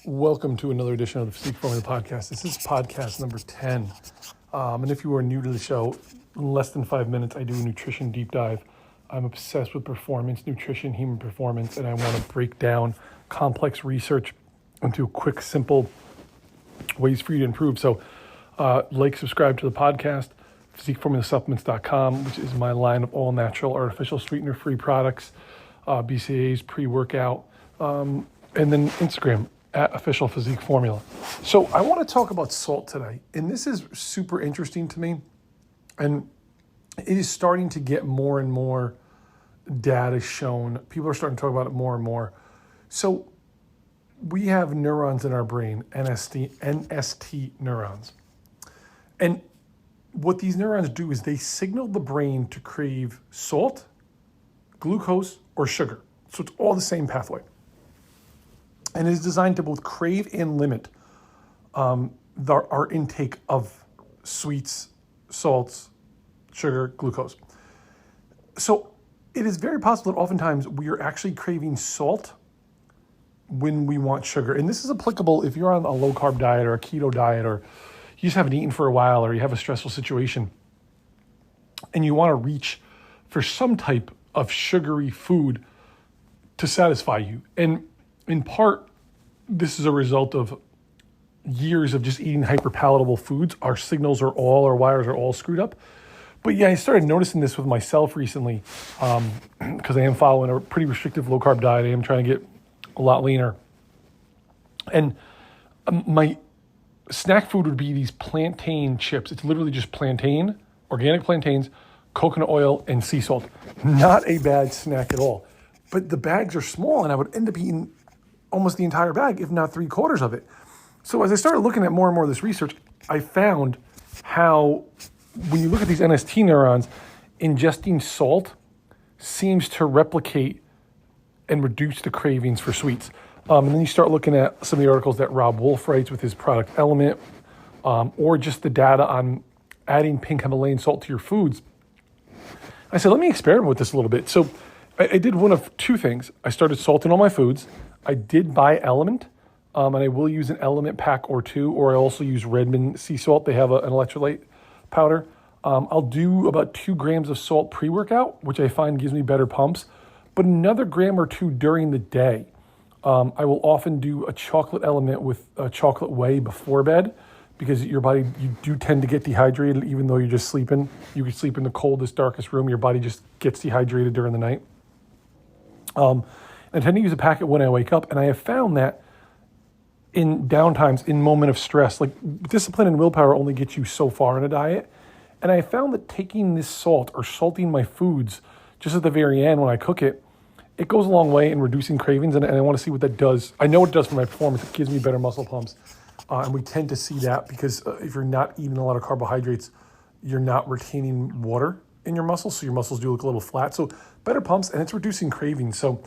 Welcome to another edition of the Physique Formula Podcast. This is podcast number 10. And if you are new to the show, in less than 5 minutes, I do a nutrition deep dive. I'm obsessed with performance, nutrition, human performance, and I want to break down complex research into quick, simple ways for you to improve. So subscribe to the podcast, physiqueformulasupplements.com, which is my line of all natural, artificial sweetener-free products, BCAAs, pre-workout, and then Instagram, at Official Physique Formula. So I want to talk about salt today, and this is super interesting to me, and it is starting to get more and more data shown. People are starting to talk about it more and more. So we have neurons in our brain, NST neurons. And what these neurons do is they signal the brain to crave salt, glucose, or sugar. So it's all the same pathway. And it is designed to both crave and limit our intake of sweets, salts, sugar, glucose. So it is very possible that oftentimes we are actually craving salt when we want sugar. And this is applicable if you're on a low-carb diet or a keto diet, or you just haven't eaten for a while, or you have a stressful situation, and you want to reach for some type of sugary food to satisfy you. And in part, this is a result of years of just eating hyperpalatable foods. Our wires are all screwed up. But yeah, I started noticing this with myself recently because I am following a pretty restrictive low-carb diet. I am trying to get a lot leaner. And my snack food would be these plantain chips. It's literally just plantain, organic plantains, coconut oil, and sea salt. Not a bad snack at all. But the bags are small, and I would end up eating almost the entire bag, if not 3/4 of it. So as I started looking at more and more of this research, I found how when you look at these NST neurons, ingesting salt seems to replicate and reduce the cravings for sweets. And then you start looking at some of the articles that Rob Wolf writes with his product Element, or just the data on adding pink Himalayan salt to your foods. I said, let me experiment with this a little bit. So I did one of two things. I started salting all my foods. I did buy Element, and I will use an Element pack or two, or I also use Redmond sea salt. They have an electrolyte powder. I'll do about 2 grams of salt pre-workout, which I find gives me better pumps, but another gram or two during the day. I will often do a chocolate Element with a chocolate whey before bed, because your body, you do tend to get dehydrated even though you're just sleeping. You could sleep in the coldest, darkest room. Your body just gets dehydrated during the night. I tend to use a packet when I wake up, and I have found that in downtimes, in moment of stress, like discipline and willpower only get you so far in a diet. And I found that taking this salt or salting my foods just at the very end when I cook it, it goes a long way in reducing cravings, and I want to see what that does. I know what it does for my performance. It gives me better muscle pumps. And we tend to see that because if you're not eating a lot of carbohydrates, you're not retaining water in your muscles, so your muscles do look a little flat. So better pumps, and it's reducing cravings. So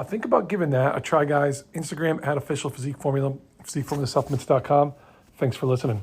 think about giving that a try, guys. Instagram at Official Physique Formula, physiqueformulasupplements.com. Thanks for listening.